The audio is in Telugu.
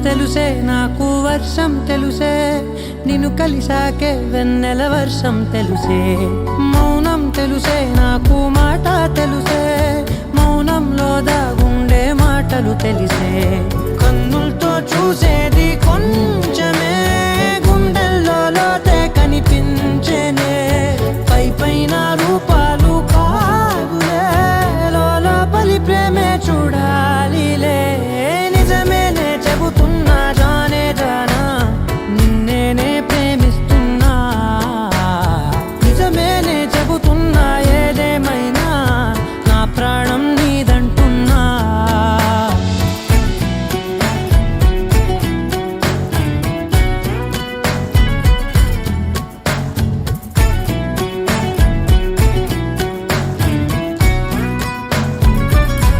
తెలుసే నాకు వర్షం తెలుసే నిన్ను కలిసాకే వెన్నెల వర్షం తెలుసే మౌనం తెలుసే నాకు మాట తెలుసే మౌనంలో దాగుండే మాటలు తెలిసే కన్నులతో చూసేది కొంచెమే గుండెల్లో లోతే కనిపించేనే పై పైన రూపాలు కాదులే లోపలి ప్రేమే చూడా